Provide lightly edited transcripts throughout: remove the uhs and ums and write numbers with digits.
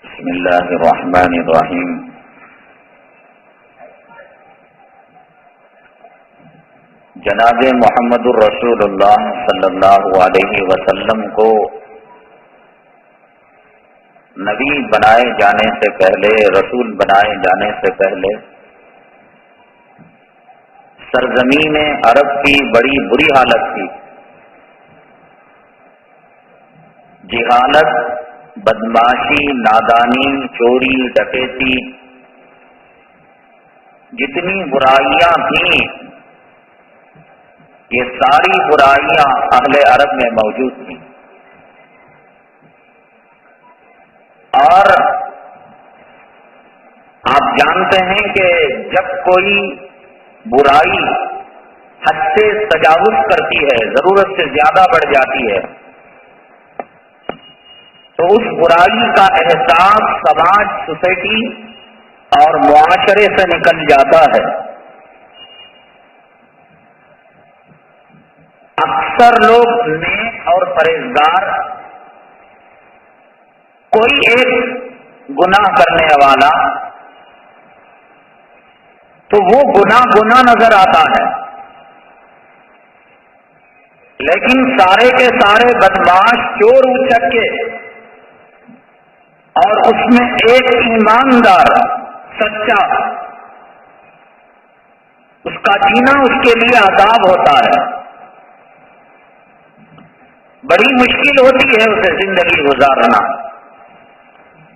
بسم اللہ الرحمن الرحیم۔ جناب محمد الرسول اللہ صلی اللہ علیہ وسلم کو نبی بنائے جانے سے پہلے، رسول بنائے جانے سے پہلے سرزمین عرب کی بڑی بری حالت تھی۔ جہالت، بدمعاشی، نادانی، چوری، ڈکیتی، جتنی برائیاں تھیں یہ ساری برائیاں اہل عرب میں موجود تھیں۔ اور آپ جانتے ہیں کہ جب کوئی برائی حد سے تجاوز کرتی ہے، ضرورت سے زیادہ بڑھ جاتی ہے، تو اس برائی کا احساس سماج، سوسائٹی اور معاشرے سے نکل جاتا ہے۔ اکثر لوگ نیک اور پرہیزگار کوئی ایک گناہ کرنے والا تو وہ گناہ نظر آتا ہے، لیکن سارے کے سارے بدمعاش، چور اچکے اور اس میں ایک ایماندار سچا، اس کا جینا اس کے لیے عذاب ہوتا ہے، بڑی مشکل ہوتی ہے اسے زندگی گزارنا،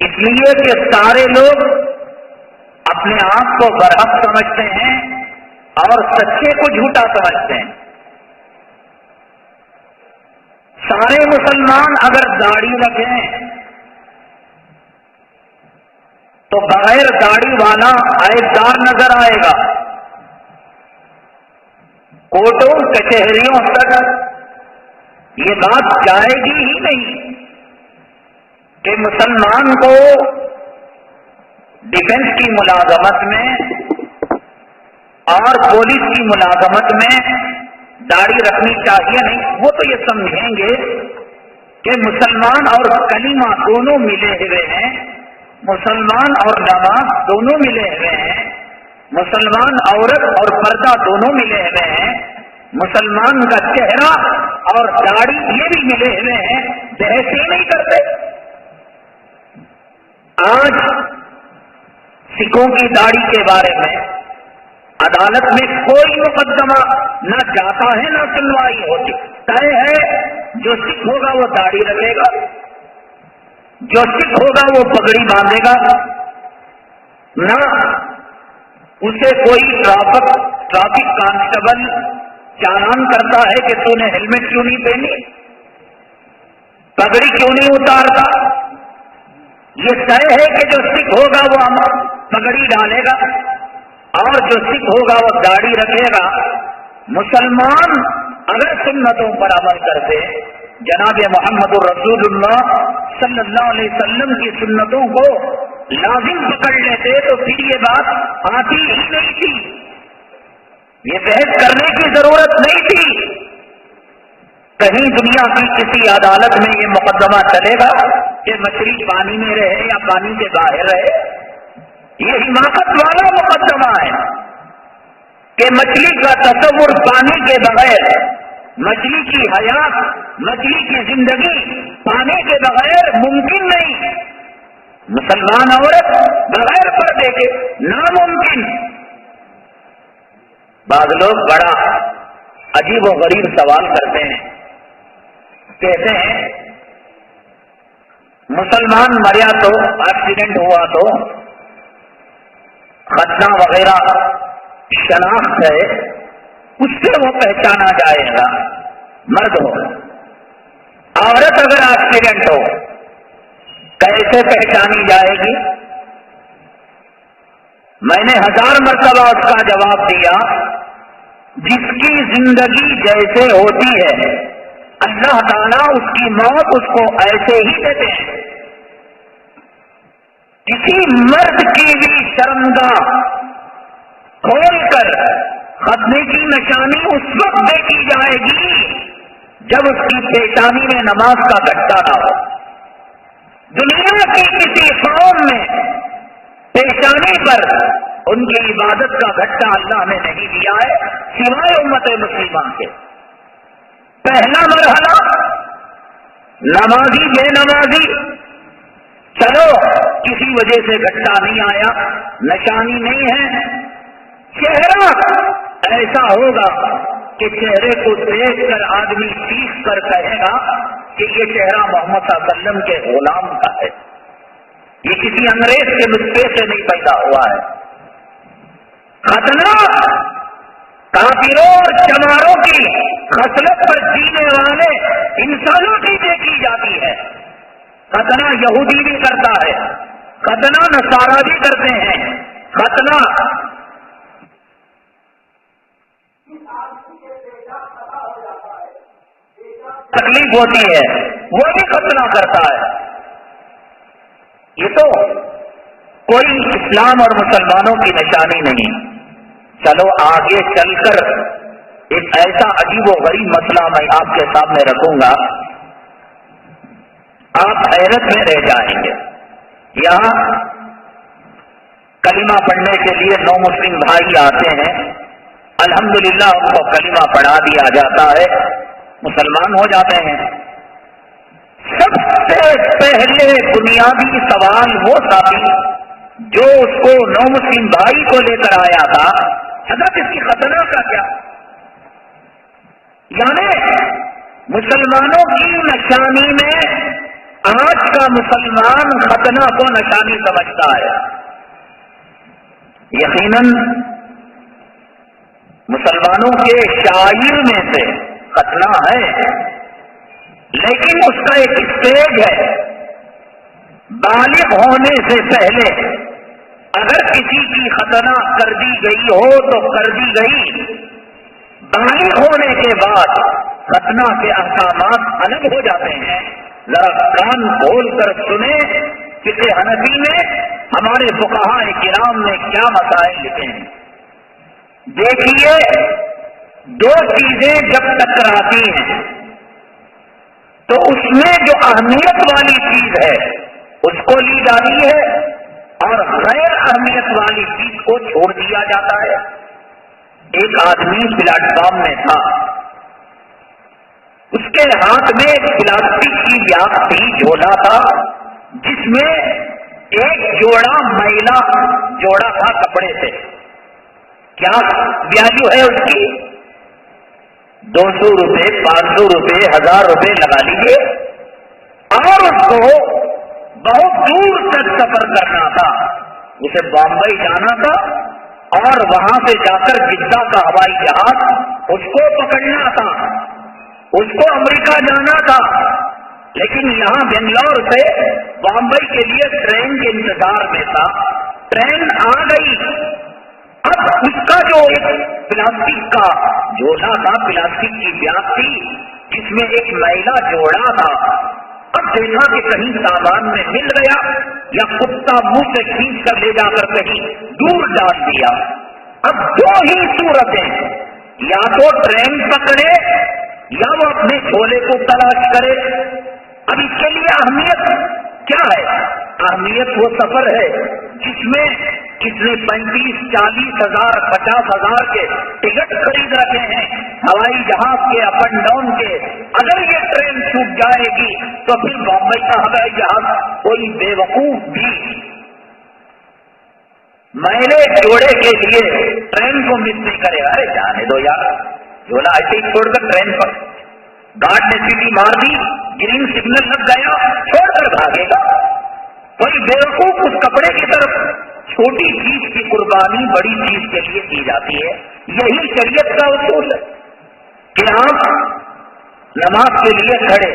اس لیے کہ سارے لوگ اپنے آپ کو برحق سمجھتے ہیں اور سچے کو جھوٹا سمجھتے ہیں۔ سارے مسلمان اگر داڑھی رکھیں تو بغیر داڑھی والا عیبدار نظر آئے گا۔ کوٹوں کچہریوں تک یہ بات جائے گی ہی نہیں کہ مسلمان کو ڈیفنس کی ملازمت میں اور پولیس کی ملازمت میں داڑھی رکھنی چاہیے نہیں۔ وہ تو یہ سمجھیں گے کہ مسلمان اور کلمہ دونوں ملے ہوئے ہیں، مسلمان اور نماز دونوں ملے ہوئے ہیں، مسلمان عورت اور پردہ دونوں ملے ہوئے ہیں، مسلمان کا چہرہ اور داڑھی یہ بھی ملے ہوئے ہیں، بحث ہی نہیں کرتے۔ آج سکھوں کی داڑھی کے بارے میں عدالت میں کوئی مقدمہ نہ جاتا ہے نہ سنوائی ہوتی، طے ہے جو سکھ ہوگا وہ داڑھی رکھے گا، جو سکھ ہوگا وہ پگڑی باندھے گا، نہ اسے کوئی ٹرافک کانسٹیبل چالان کرتا ہے کہ تو نے ہیلمٹ کیوں نہیں پہنی، پگڑی کیوں نہیں اتارتا۔ یہ طے ہے کہ جو سکھ ہوگا وہ پگڑی ڈالے گا اور جو سکھ ہوگا وہ داڑھی رکھے گا۔ مسلمان اگر سنتوں پر عمل کرتے، جناب محمد الرسول اللہ صلی اللہ علیہ وسلم کی سنتوں کو لازم پکڑ لیتے تو پھر یہ بات آتی ہی نہیں تھی، یہ بحث کرنے کی ضرورت نہیں تھی۔ کہیں دنیا کی کسی عدالت میں یہ مقدمہ چلے گا کہ مچھلی پانی میں رہے یا پانی کے باہر رہے؟ یہ حماقت والا مقدمہ ہے کہ مچھلی کا تصور پانی کے بغیر، مچھلی کی حیات، مچھلی کی زندگی پانی کے بغیر ممکن نہیں، مسلمان عورت بغیر پردے کے ناممکن۔ بعض لوگ بڑا عجیب و غریب سوال کرتے ہیں، کہتے ہیں مسلمان مریا تو، ایکسیڈنٹ ہوا تو ختنہ وغیرہ شناخت ہے، اس سے وہ پہچانا جائے گا، مرد ہو۔ عورت اگر ایکسیڈنٹ ہو کیسے پہچانی جائے گی؟ میں نے 1000 مرتبہ اس کا جواب دیا، جس کی زندگی جیسے ہوتی ہے اللہ تعالیٰ اس کی موت اس کو ایسے ہی دیتے ہیں۔ کسی مرد کی بھی شرمگاہ کھول کر ختنے کی نشانی اس وقت دیکھی جائے گی جب اس کی پیشانی میں نماز کا گٹا نہ ہو۔ دنیا کی کسی نشانی پر ان کی عبادت کا گھٹا اللہ نے نہیں دیا ہے سوائے امت مسلمہ کے. پہلا مرحلہ نمازی بے نمازی، چلو کسی وجہ سے گھٹا نہیں آیا، نشانی نہیں ہے، چہرہ ایسا ہوگا کہ چہرے کو دیکھ کر آدمی چیخ کر کہے گا کہ یہ چہرہ محمد صلی اللہ علیہ وسلم کے غلام کا ہے، یہ کسی انگریز کے نسخے سے نہیں پیدا ہوا ہے. ختنہ کافروں اور چماروں کی خصلت پر جینے والے انسانوں کی دیکھی جاتی ہے. ختنہ یہودی بھی کرتا ہے، ختنہ نصارہ بھی کرتے ہیں، ختنہ تکلیف ہوتی ہے وہ بھی ختنہ کرتا ہے. یہ تو کوئی اسلام اور مسلمانوں کی نشانی نہیں. چلو آگے چل کر ایک ایسا عجیب و غریب مسئلہ میں آپ کے سامنے رکھوں گا، آپ حیرت میں رہ جائیں گے. یہاں کلمہ پڑھنے کے لیے نو مسلم بھائی آتے ہیں، الحمدللہ ان کو کلمہ پڑھا دیا جاتا ہے، مسلمان ہو جاتے ہیں. سب سے پہلے بنیادی سوال وہ ساتھی جو اس کو نو مسلم بھائی کو لے کر آیا تھا، حضرت اس کی ختنہ کا کیا؟ یعنی مسلمانوں کی نشانی میں آج کا مسلمان ختنہ کو نشانی سمجھتا ہے. یقیناً مسلمانوں کے شاعر میں سے ختنہ ہے، لیکن اس کا ایک اسٹیج ہے. بالغ ہونے سے پہلے اگر کسی کی ختنہ کر دی گئی ہو تو کر دی گئی، بالغ ہونے کے بعد ختنہ کے احکامات الگ ہو جاتے ہیں. ذرا کان کھول کر سنیں فقہ حنفی میں ہمارے فقہاء کرام نے کیا مسائل لکھے ہیں. دیکھیے، دو چیزیں جب ٹکراتی ہیں تو اس میں جو اہمیت والی چیز ہے اس کو لی جاتی ہے اور غیر اہمیت والی چیز کو چھوڑ دیا جاتا ہے. ایک آدمی پلیٹ فارم میں تھا، اس کے ہاتھ میں ایک پلاسٹک کی بیاکتی جھولا تھا جس میں ایک جوڑا میلا جوڑا تھا کپڑے سے. کیا ویلیو ہے اس کی؟ 200 روپے، 500 روپے، 1000 روپے لگا لیجیے. اور اس کو بہت دور تک سفر کرنا تھا، اسے بامبئی جانا تھا اور وہاں سے جا کر جدہ کا ہوائی جہاز اس کو پکڑنا تھا، اس کو امریکہ جانا تھا. لیکن یہاں بنگلور سے بامبئی کے لیے ٹرین کے انتظار میں تھا. ٹرین آ گئی. اب اس کا جو ایک پلاسٹک کا جوڑا تھا، پلاسٹک کی بیاگ تھی جس میں ایک میلا جوڑا تھا. اب دیکھا کہ کہیں سامان میں مل گیا یا کتا منہ سے کھینچ کر لے جا کر کہیں دور ڈال دیا. اب دو ہی صورتیں، یا تو ٹرین پکڑے یا وہ اپنے جھولے کو تلاش کرے. اب اس کے لیے اہمیت کیا ہے؟ اہمیت وہ سفر ہے جس میں کس نے 35,000 40,000 50,000 کے ٹکٹ خرید رکھے ہیں ہوائی جہاز کے اپ اینڈ ڈاؤن کے. اگر یہ ٹرین چھوٹ جائے گی تو پھر بامبئی کا ہوائی جہاز کوئی بے وقوف بھی میلے جوڑے کے لیے ٹرین کو مس نہیں کرے. ارے جانے دو یار، جھولا ایسے ہی چھوڑ کر ٹرین پر گارڈ نے سیٹی مار دی، گرین سگنل لگ گیا، چھوڑ کر بھاگے گا. کوئی بے وقوف اس کپڑے کی طرف. چھوٹی چیز کی قربانی بڑی چیز کے لیے کی جاتی ہے. یہی شریعت کا اصول ہے کہ آپ نماز کے لیے کھڑے،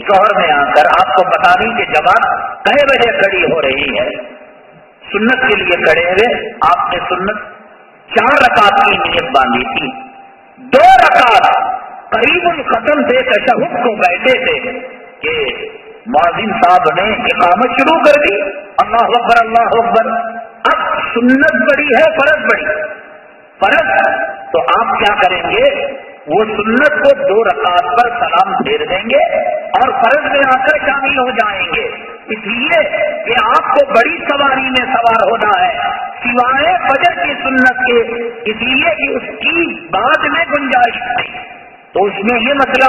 ظہر میں آ کر آپ کو بتانے کہ جماعت کئے بجے کھڑی ہو رہی ہے. سنت کے لیے کھڑے ہوئے آپ نے سنت 4 رکعت کی نیت باندھی تھی. 2 رکعت قریب الختم سے تشہد کو بیٹھے تھے کہ مؤذن صاحب نے اقامت شروع کر دی، اللہ اکبر اللہ اکبر. اب سنت بڑی ہے فرض بڑی؟ فرض تو آپ کیا کریں گے؟ وہ سنت کو 2 رکعت پر سلام پھیر دیں گے اور فرض میں آ کر شامل ہو جائیں گے. اس لیے کہ آپ کو بڑی سواری میں سوار ہونا ہے سوائے فجر کی سنت کے، اس لیے کہ اس کی بعد میں گنجائش نہیں۔ تو اس میں یہ مسئلہ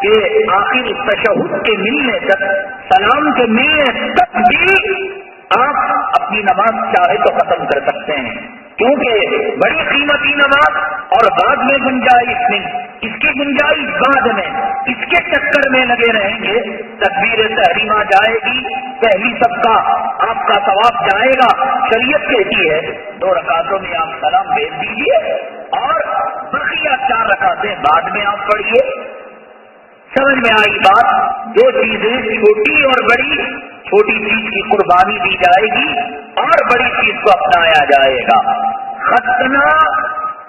کہ آخر تشہد کے ملنے تک، سلام کے ملنے تک بھی آپ اپنی نماز چاہے تو ختم کر سکتے ہیں، کیونکہ بڑی قیمتی نماز اور بعد میں گنجائش نہیں، اس کی گنجائش بعد میں، اس کے چکر میں لگے رہیں گے، تکبیر تحریمہ جائے گی، پہلی صف کا آپ کا ثواب جائے گا۔ شریعت کہتی ہے 2 رکعتوں میں آپ سلام بھیج دیجیے اور بقیہ 4 رکعتیں بعد میں آپ پڑھیے۔ سمجھ میں آئی بات؟ 2 چیزیں، چھوٹی اور بڑی، چھوٹی چیز کی قربانی دی جائے گی اور بڑی چیز کو اپنایا جائے گا۔ ختنہ،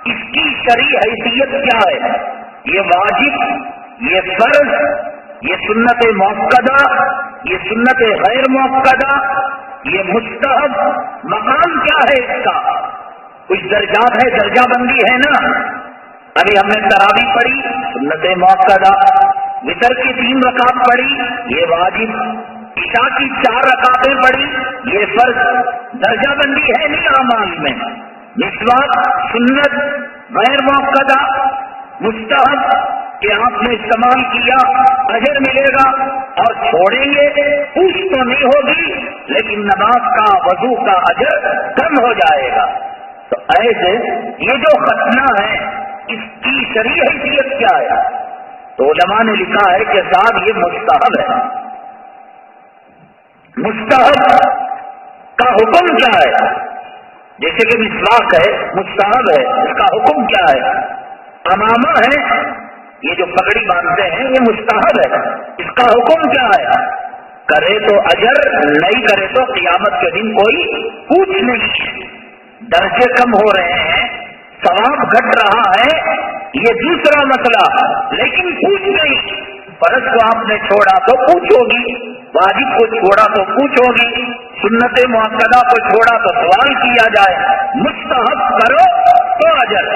اس کی شرعی حیثیت کیا ہے؟ یہ واجب، یہ فرض، یہ سنت موقدہ، یہ سنت غیر موقدہ، یہ مستحب، مقام کیا ہے اس کا؟ کچھ درجات ہے، درجہ بندی ہے نا۔ ابھی ہم نے تراویح پڑھی، سنت موقدہ، وتر کی 3 رکعت پڑھی، یہ واجب، عشاء کی 4 رکعتیں پڑھی، یہ فرض۔ درجہ بندی ہے نہیں اعمال میں، مسواک سنت، غیر موقدہ، مستحب کہ آپ نے استعمال کیا اجر ملے گا، اور چھوڑیں گے پوچھ تو نہیں ہوگی لیکن نماز کا، وضو کا اجر کم ہو جائے گا۔ تو ایسے یہ جو ختنہ ہے اس کی شرعی حیثیت کیا ہے؟ تو علماء نے لکھا ہے کہ صاحب یہ مستحب ہے۔ مستحب کا حکم کیا ہے؟ جیسے کہ مسواک ہے، مستحب ہے، اس کا حکم کیا ہے؟ امامہ ہے، یہ جو پگڑی باندھتے ہیں یہ مستحب ہے، اس کا حکم کیا ہے؟ کرے تو اجر، نہیں کرے تو قیامت کے دن کوئی پوچھ نہیں۔ درجے کم ہو رہے ہیں، ثواب گھٹ رہا ہے، یہ دوسرا مسئلہ، لیکن پوچھ نہیں۔ فرض کو آپ نے چھوڑا تو پوچھو گی، واجب کو چھوڑا تو پوچھو گی، سنت موقدہ کو چھوڑا تو سوال کیا جائے۔ مستحب کرو تو اجر۔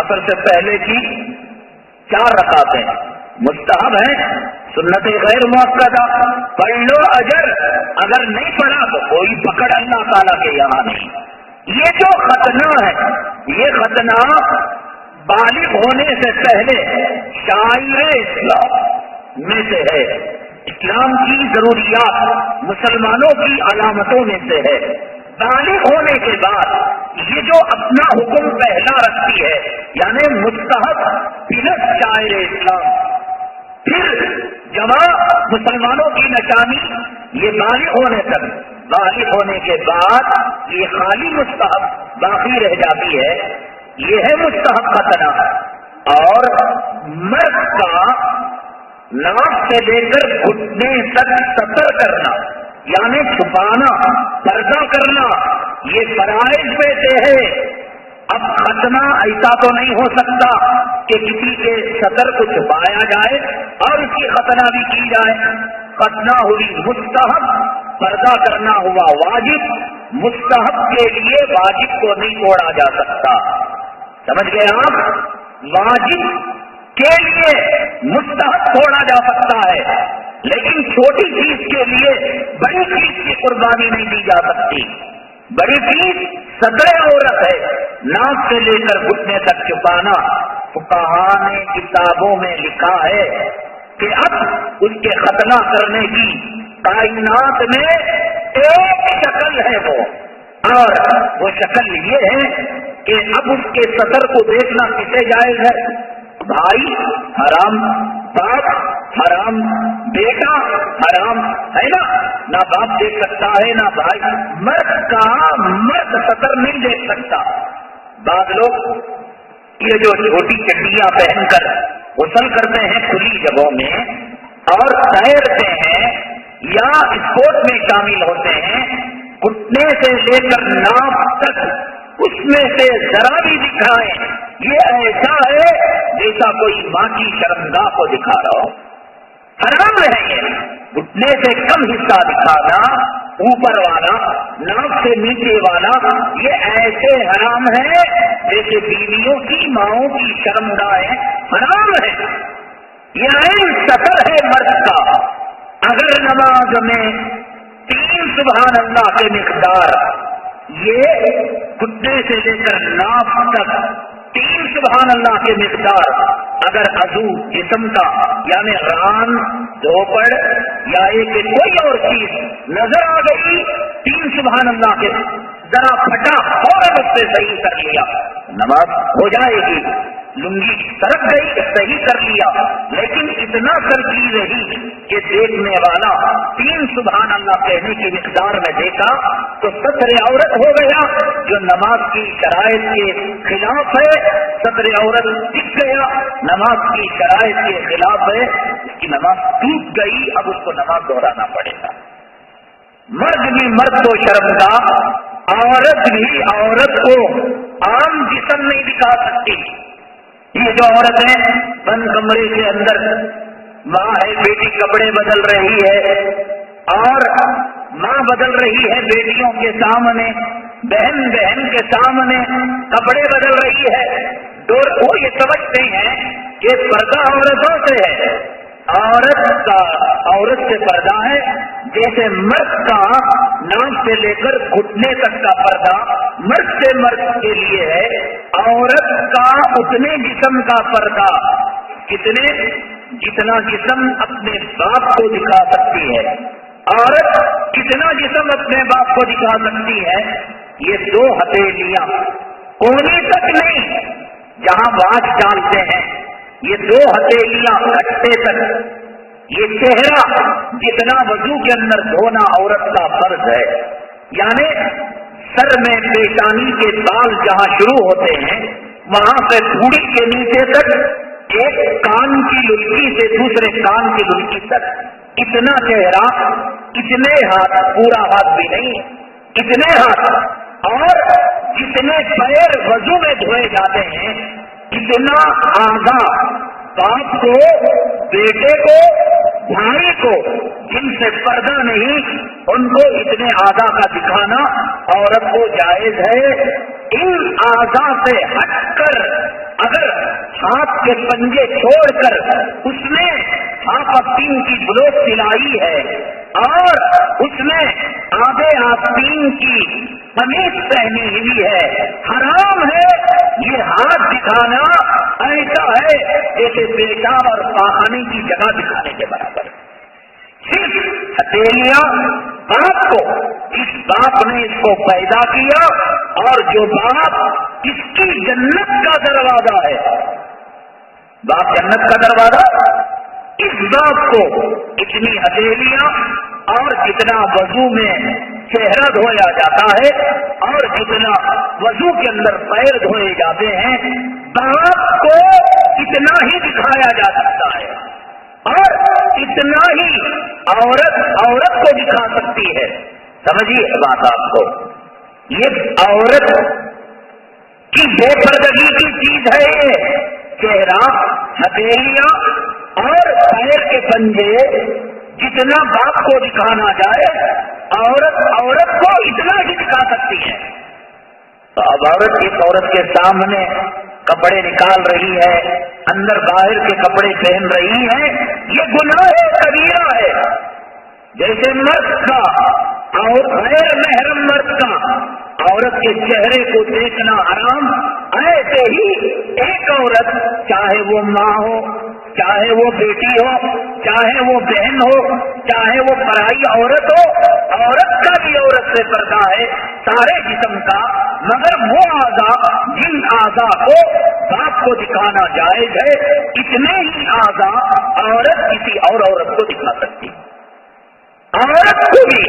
اثر سے پہلے کی 4 رکعتیں مستحب ہیں، سنت غیر موقدہ، پڑھ لو اجر، اگر نہیں پڑھا تو کوئی پکڑ اللہ تعالیٰ کے یہاں نہیں۔ یہ جو ختنہ ہے، یہ ختنہ بالغ ہونے سے پہلے شاعر اسلام میں سے ہے، اسلام کی ضروریات، مسلمانوں کی علامتوں میں سے ہے۔ بالغ ہونے کے بعد یہ جو اپنا حکم پہلا رکھتی ہے، یعنی مستحب پلس شاعر اسلام، پھر جمع مسلمانوں کی نشانی، یہ بالغ ہونے تک، بالغ ہونے کے بعد یہ خالی مستحب باقی رہ جاتی ہے، یہ ہے مستحب ختنہ۔ اور مرد کا ناک سے لے کر گھٹنے تک ستر کرنا، یعنی چھپانا، پردہ کرنا، یہ فرائض میں سے ہے۔ اب ختنہ ایسا تو نہیں ہو سکتا کہ کسی کے سطر کو چھپایا جائے اور اس کی ختنہ بھی کی جائے۔ ختنہ ہوئی مستحب، پردہ کرنا ہوا واجب، مستحب کے لیے واجب کو نہیں توڑا جا سکتا۔ سمجھ گئے آپ؟ واجب کے لیے مستحب توڑا جا سکتا ہے، لیکن چھوٹی چیز کے لیے بڑی چیز کی قربانی نہیں دی جا سکتی۔ بڑی چیز صدر عورت ہے، ناک سے لے کر گھٹنے تک چھپانا۔ فقہاء نے کتابوں میں لکھا ہے کہ اب اس کے ختنہ کرنے کی کائنات میں ایک شکل ہے وہ، اور وہ شکل یہ ہے کہ اب اس کے صدر کو دیکھنا کسے جائز ہے؟ بھائی حرام، باپ حرام، بیٹا حرام ہے نا، نہ باپ دیکھ سکتا ہے نہ بھائی۔ مرد کا مرد سطر نہیں دیکھ سکتا۔ بعض لوگ یہ جو چھوٹی چڈیاں پہن کر غسل کرتے ہیں کھلی جگہوں میں اور تیرتے ہیں یا اسپورٹ میں شامل ہوتے ہیں، گھٹنے سے لے کر ناک تک اس میں سے ذرا بھی دکھائیں، یہ ایسا ہے جیسا کوئی ماں کی شرمگاہ کو دکھا رہا ہو۔ حرام ہے یہ، گھٹنے سے کم حصہ دکھانا، اوپر والا، ناک سے نیچے والا، یہ ایسے حرام ہے جیسے بیویوں کی، ماؤں کی شرمگاہیں حرام ہے۔ یہ عین سطر ہے مرد کا۔ اگر نماز میں 3 سبحان اللہ کے مقدار یہ گھٹنے سے لے کر ناف تک 3 سبحان اللہ کے مقدار اگر عضو جسم کا یعنی ران دھوپڑ یا ایک کوئی اور چیز نظر آ گئی 3 سبحان اللہ کے ذرا پھٹا فوراً اس سے صحیح کر لیا نماز ہو جائے گی. لنگی سرک گئی صحیح کر لیا لیکن اتنا ترجیح رہی کہ دیکھنے والا 3 سبحان اللہ کہنے کی مقدار میں دیکھا تو ستر عورت ہو گیا جو نماز کی شرائط کے خلاف ہے. ستر عورت دکھ گیا نماز کی شرائط کے خلاف ہے اس کی نماز ٹوٹ گئی. اب اس کو نماز دہرانا پڑے گا. مرد بھی مرد کو شرمگاہ عورت بھی عورت کو عام جسم نہیں دکھا سکتی. یہ جو عورتیں بند کمرے کے اندر ماں ہے بیٹی کپڑے بدل رہی ہے اور ماں بدل رہی ہے بیٹیوں کے سامنے بہن بہن کے سامنے کپڑے بدل رہی ہے وہ یہ سمجھتے ہیں کہ پردہ عورتوں سے ہے. عورت سے پردہ ہے جیسے مرد کا ناک سے لے کر گھٹنے تک کا پردہ مرد سے مرد کے لیے ہے. عورت کا اتنے جسم کا پردہ جتنا جسم اپنے باپ کو دکھا سکتی ہے. عورت کتنا جسم اپنے باپ کو دکھا سکتی ہے. یہ 2 ہتھیلیاں کونے تک نہیں جہاں واچ ڈالتے ہیں یہ 2 ہتھیلیاں کٹے تک. یہ چہرہ جتنا وضو کے اندر دھونا عورت کا فرض ہے یعنی سر میں پیشانی کے بال جہاں شروع ہوتے ہیں وہاں سے پھوڑی کے نیچے تک ایک کان کی للکی سے دوسرے کان کی للکی تک اتنا چہرہ اتنے ہاتھ پورا ہاتھ بھی نہیں اتنے ہاتھ اور جتنے پیر وضو میں دھوئے جاتے ہیں اتنا آگا باپ کو بیٹے کو بھائی کو جن سے پردہ نہیں ان کو اتنے آگا کا دکھانا عورت کو جائز ہے. ان آگا سے ہٹ کر اگر ہاتھ کے پنجے چھوڑ کر اس نے ہاف آستین کی بلوچ سلائی ہے اور اس نے آدھے آستین کی قمیص پہنی ہوئی ہے حرام ہے. یہ ہاتھ دکھانا ایسا ہے جیسے پیشاب اور پاخانے کی جگہ دکھانے کے برابر. صرف ہتھیلیاں باپ کو اس باپ نے اس کو پیدا کیا اور جو باپ اس کی جنت کا دروازہ ہے باپ جنت کا دروازہ اس باپ کو اتنی ہتھیلیاں اور جتنا وضو میں چہرہ دھویا جاتا ہے اور جتنا وضو کے اندر پیر دھوئے جاتے ہیں باپ کو اتنا ہی دکھایا جا سکتا ہے اور اتنا ہی عورت کو دکھا سکتی ہے. سمجھیے بات آپ کو یہ عورت کی بے پردگی کی چیز ہے. یہ چہرہ ہتھیلیاں اور پیر کے پنجے جتنا باپ کو دکھانا جائے عورت کو اتنا ہی دکھا سکتی ہے. تو اب عورت کے سامنے کپڑے نکال رہی ہے اندر باہر کے کپڑے پہن رہی ہے یہ گناہ کبیرہ ہے. جیسے مرد کا اور غیر محرم مرد کا عورت کے چہرے کو دیکھنا حرام ایسے ہی ایک عورت چاہے وہ ماں ہو چاہے وہ بیٹی ہو چاہے وہ بہن ہو چاہے وہ پرائی عورت ہو عورت کا بھی عورت سے پردہ ہے سارے جسم کا مگر وہ اعضاء جن اعضاء کو باپ کو دکھانا جائز ہے اتنے ہی اعضاء عورت کسی اور عورت کو دکھا سکتی. عورت کو بھی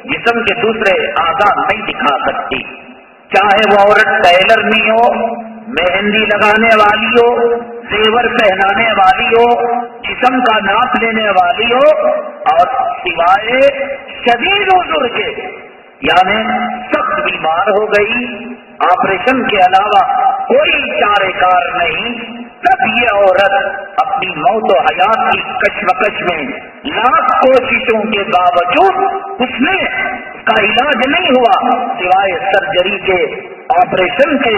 جسم کے دوسرے اعضاء نہیں دکھا سکتی چاہے وہ عورت ٹیلرنی ہو مہندی لگانے والی ہو زیور پہنانے والی ہو جسم کا ناپ لینے والی ہو اور سوائے شدید عذر کے یعنی سخت بیمار ہو گئی آپریشن کے علاوہ کوئی چارے کار نہیں تب یہ عورت اپنی موت و حیات کی کشمکش میں لاکھ کوششوں کے باوجود اس نے کا علاج نہیں ہوا سوائے سرجری کے آپریشن کے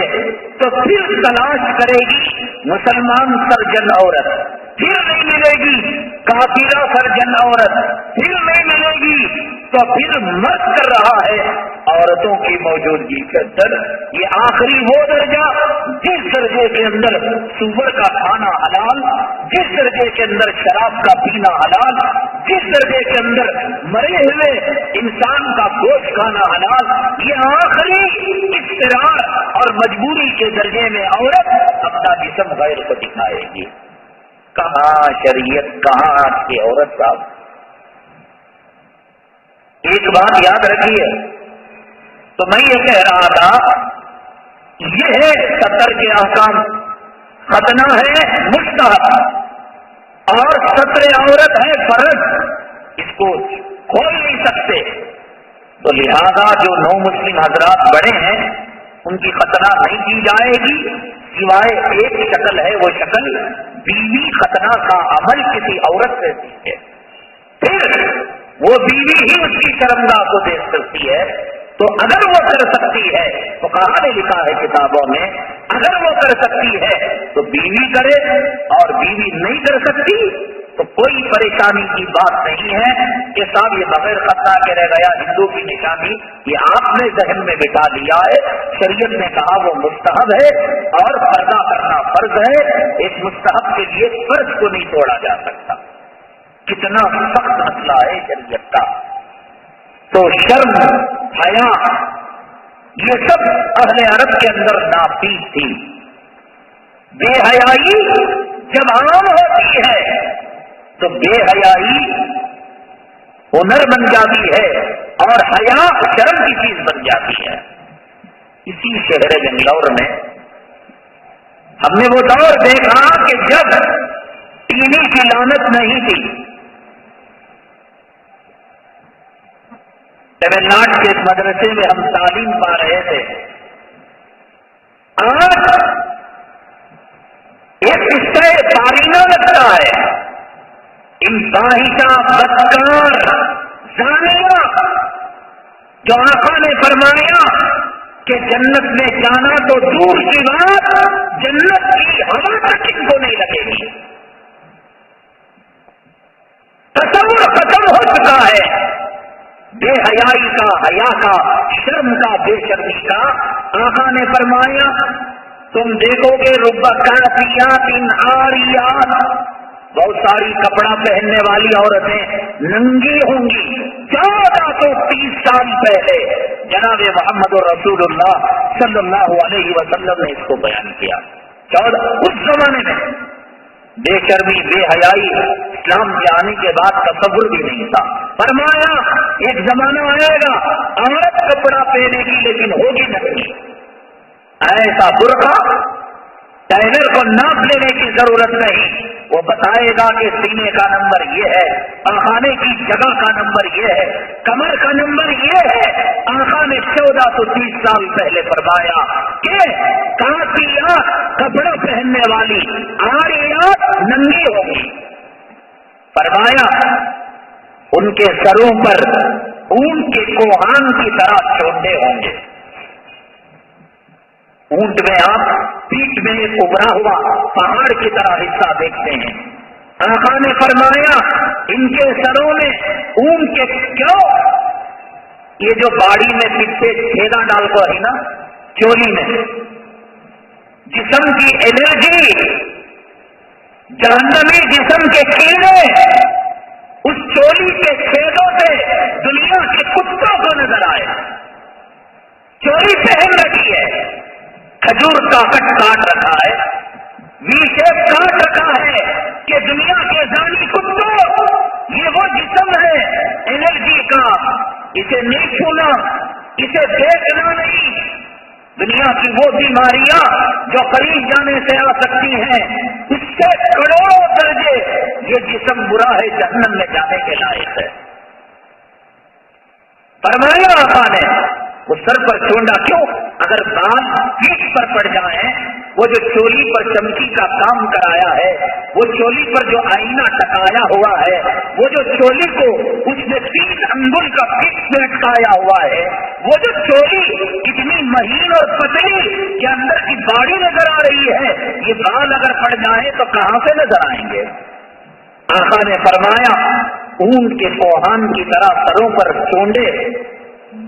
تو پھر تلاش کرے گی مسلمان سرجن عورت پھر نہیں ملے گی کافرہ سرجن عورت پھر نہیں ملے گی تو پھر مرد کر رہا ہے عورتوں کی موجودگی کے اندر یہ آخری وہ درجہ جس درجے کے اندر سور کا کھانا حلال، جس درجے کے اندر شراب کا پینا حلال، جس درجے کے اندر مرے ہوئے انسان کا گوشت کھانا حلال، یہ آخری اضطرار اور مجبوری کے درجے میں عورت اپنا جسم غیر کو دکھائے گی۔ کہاں شریعت، کہاں آج کی عورت صاحب؟ ایک بات یاد رکھیے، تو میں یہ کہہ رہا تھا، یہ ہے ستر کے احکام، ختنہ ہے مستحب اور ستر عورت ہے فرض، اس کو کھول نہیں سکتے۔ تو لہذا جو نو مسلم حضرات بڑے ہیں ان کی ختنہ نہیں کی جائے گی، سوائے ایک شکل ہے، وہ شکل بیوی ختنہ کا عمل کسی عورت سے سیکھے، پھر وہ بیوی ہی اس کی شرمگاہ کو دیکھ سکتی ہے۔ تو اگر وہ کر سکتی ہے تو کہاں نے لکھا ہے کتابوں میں، اگر وہ کر سکتی ہے تو بیوی کرے، اور بیوی نہیں کر سکتی تو کوئی پریشانی کی بات نہیں ہے کہ صاحب یہ بغیر ختنہ کے رہ گیا، ہندو کی نشانی، یہ آپ نے ذہن میں بٹھا لیا ہے۔ شریعت نے کہا وہ مستحب ہے اور پردہ کرنا فرض ہے، ایک مستحب کے لیے فرض کو نہیں توڑا جا سکتا۔ کتنا سخت مسئلہ ہے شریعت کا۔ تو شرم، حیا، یہ سب اہل عرب کے اندر نافذ تھی۔ بے حیائی جب عام ہوتی ہے تو بے حیائی ہنر بن جاتی ہے اور حیا شرم کی چیز بن جاتی ہے۔ اسی شہر بنگلور میں ہم نے وہ دور دیکھا کہ جب ٹی وی کی لعنت نہیں تھی، تمل ناڈو کے ایک مدرسے میں ہم تعلیم پا رہے تھے، آج ایک قصہ پارینہ لگتا ہے، انتہا بدکار زانیہ جو آقا نے فرمایا کہ جنت میں جانا تو دور کی بات، جنت کی ہوا تک ان کو نہیں لگے گی۔ تصور ختم ہو چکا ہے، بے حیائی کا، حیا کا، شرم کا، بے شرمی کا۔ آقا نے فرمایا تم دیکھو گے رب کاسیات عاریات، بہت ساری کپڑا پہننے والی عورتیں ننگی ہوں گی۔ 1430 سال پہلے جناب محمد رسول اللہ صلی اللہ علیہ وسلم نے اس کو بیان کیا۔ اس زمانے میں بے شرمی، بے حیائی اسلام کے آنے کے بعد تصور بھی نہیں تھا۔ فرمایا ایک زمانہ آئے گا عورت کپڑا پہنے گی لیکن ہوگی ننگی، ایسا برقع ٹیلر کو ناپ لینے کی ضرورت نہیں، وہ بتائے گا کہ سینے کا نمبر یہ ہے، پاخانے کی جگہ کا نمبر یہ ہے، کمر کا نمبر یہ ہے۔ آقا نے 1430 سال پہلے فرمایا کہ کاسیات کپڑا پہننے والی، عاریات ننگی ہوگی۔ فرمایا ان کے سروں پر اونٹ کے کوہان کی طرح چونڈے ہوں گے۔ اونٹ میں آپ پیٹ میں ایک ابھرا ہوا پہاڑ کی طرح حصہ دیکھتے ہیں۔ آقا نے فرمایا ان کے سروں میں اونٹ کے کیوں، یہ جو باڑی میں پیچھے چھیدا ڈال کو ہے نا چولی میں، جسم کی الرجی، جہنمی جسم کے کیڑے اس چولی کے چھیدوں سے دنیا کے کتوں کو نظر آئے۔ چولی پہن رکھی ہے، کھجور کا کٹ کاٹ رکھا ہے، وی شیپ کاٹ رکھا ہے کہ دنیا کے زانی کتوں یہ وہ جسم ہے الرجی کا، اسے نہیں چھونا، اسے دیکھنا نہیں۔ دنیا کی وہ بیماریاں جو قریب جانے سے آ سکتی ہیں اس سے کروڑوں درجے یہ جسم برا ہے، جہنم میں جانے کے لائق ہے۔ فرمایا آقا نے وہ سر پر چونڈا کیوں؟ اگر بال پیٹ پر پڑ جائیں، وہ جو چولی پر چمکی کا کام کرایا ہے، وہ چولی پر جو آئینہ ٹکایا ہوا ہے، وہ جو چولی کو اس نے 3 انگل کا پیٹ میں لٹکایا ہوا ہے، وہ جو چولی اتنی مہین اور پتلی کہ اندر کی باڑی نظر آ رہی ہے، یہ بال اگر پڑ جائیں تو کہاں سے نظر آئیں گے؟ آقا نے فرمایا اونٹ کے کوہان کی طرح سروں پر چونڈے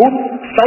100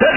10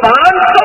500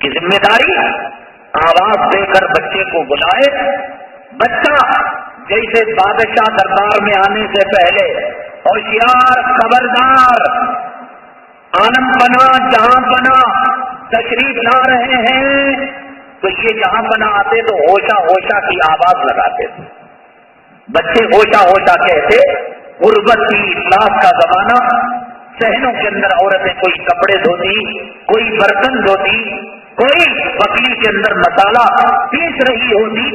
کی ذمہ داری آواز دے کر بچے کو بلائے. بچہ جیسے بادشاہ دربار میں آنے سے پہلے ہوشیار خبردار آنم بنا جہاں بنا تشریف لا رہے ہیں تو یہ جہاں بنا آتے تو ہوشا ہوشا کی آواز لگاتے تھے. بچے ہوشا ہوشا کہتے. غربت کی افلاس کا زمانہ, صحنوں کے اندر عورتیں کوئی کپڑے دھوتی, کوئی برتن دھوتی, کوئی بکری کے اندر مسالہ پیس رہی ہوتی.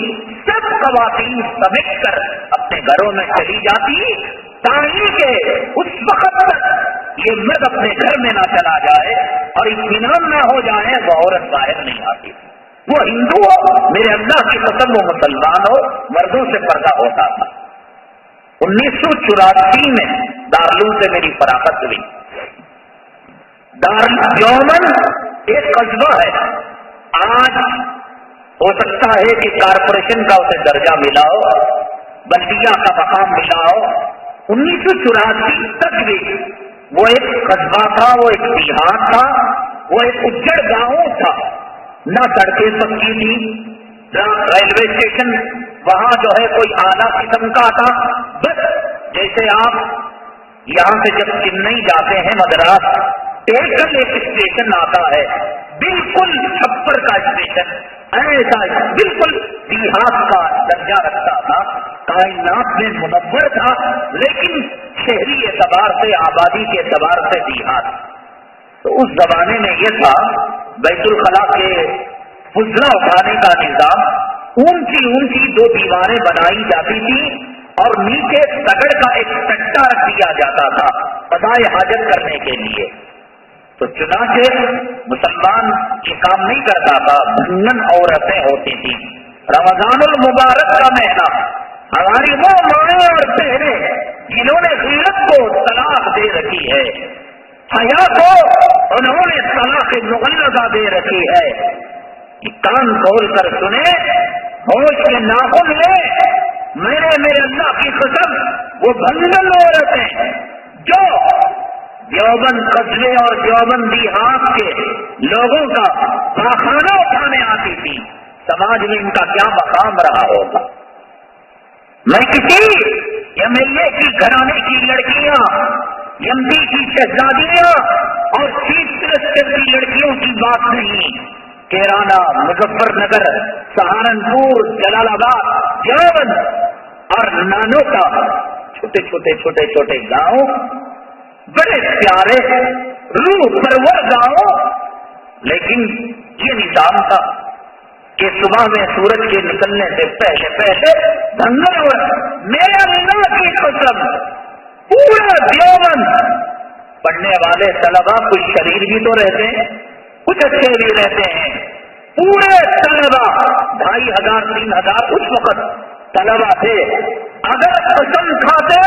سب خواتین سمیٹ کر اپنے گھروں میں چلی جاتی تاکہ کہ اس وقت تک یہ مرد اپنے گھر میں نہ چلا جائے اور اطمینان نہ ہو جائے وہ عورت باہر نہیں آتی. وہ ہندو ہو, میرے اللہ کی قسم وہ مسلمان ہو, مردوں سے پردہ ہوتا تھا. 1984 میں دارالعلوم سے میری فراغت ہوئی. دارالعلوم ایک قصبہ ہے. آج ہو سکتا ہے کہ کارپوریشن کا اسے درجہ ملا ہو, بلدیہ کا مقام ملا ہو. 1984 تک بھی وہ ایک قصبہ تھا, وہ ایک دیہات تھا, وہ ایک اجڑ گاؤں تھا. نہ سڑکیں پکی تھی, نہ ریلوے اسٹیشن وہاں جو ہے کوئی اعلیٰ قسم کا تھا. بس جیسے آپ یہاں سے جب چنئی جاتے ہیں مدراس, ایک اسٹیشن آتا ہے بالکل چھپر کا اسٹیشن, ایسا بالکل دیہات کا درجہ رکھتا تھا. کائنات میں منور تھا لیکن شہری اعتبار سے, آبادی کے اعتبار سے دیہات. تو اس زمانے میں یہ تھا بیت الخلا کے فضلہ اٹھانے کا نظام. اونچی اونچی 2 دیواریں بنائی جاتی تھی اور نیچے تگڑ کا ایک کٹا رکھ دیا جاتا تھا قضائے حاجت کرنے کے لیے. تو چنانچہ مسلمان یہ کام نہیں کرتا تھا, بھنگن عورتیں ہوتی تھیں. رمضان المبارک کا مہینہ, ہماری وہ مائیں اور بہنیں جنہوں نے غیرت کو طلاق دے رکھی ہے, حیا کو انہوں نے طلاق مغلظہ دے رکھی ہے. کان کھول کر سنے, ہوش کے ناخن لے. میرے اللہ کی قسم وہ بھنگن عورتیں جو دیوبند قصبے اور دیوبند دیہات کے لوگوں کا پاخانہ اٹھانے آتی تھی, سماج میں ان کا کیا مقام رہا ہوگا. میں کسی MLA کی گھرانے کی لڑکیاں, MP کی شہزادیاں اور چیف منسٹر کی لڑکیوں کی بات نہیں. کیرانہ, مظفر نگر, سہارنپور, جلال آباد, دیوبند اور نانو کا چھوٹے چھوٹے گاؤں, بڑے پیارے روح پرور گاؤں. لیکن یہ نظام تھا کہ صبح میں سورج کے نکلنے سے پہلے دھنگر اور میرے اللہ کی قسم پورا دیوبند پڑھنے والے طلبا, کچھ شریر بھی تو رہتے ہیں, کچھ اچھے بھی رہتے ہیں, پورے طلبا 2500 3000 اس وقت طلبا تھے. اگر قسم کھاتے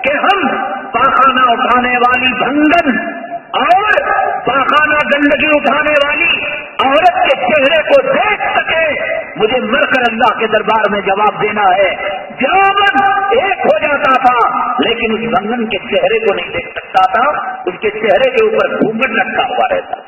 کہ ہم پاخانہ اٹھانے والی بھنگن اور پاخانہ گندگی اٹھانے والی عورت کے چہرے کو دیکھ سکے, مجھے مر کر اللہ کے دربار میں جواب دینا ہے. دیوبند ایک ہو جاتا تھا لیکن اس بھنگن کے چہرے کو نہیں دیکھ سکتا تھا, اس کے چہرے کے اوپر گھونگھٹ لٹکا ہوا رہتا.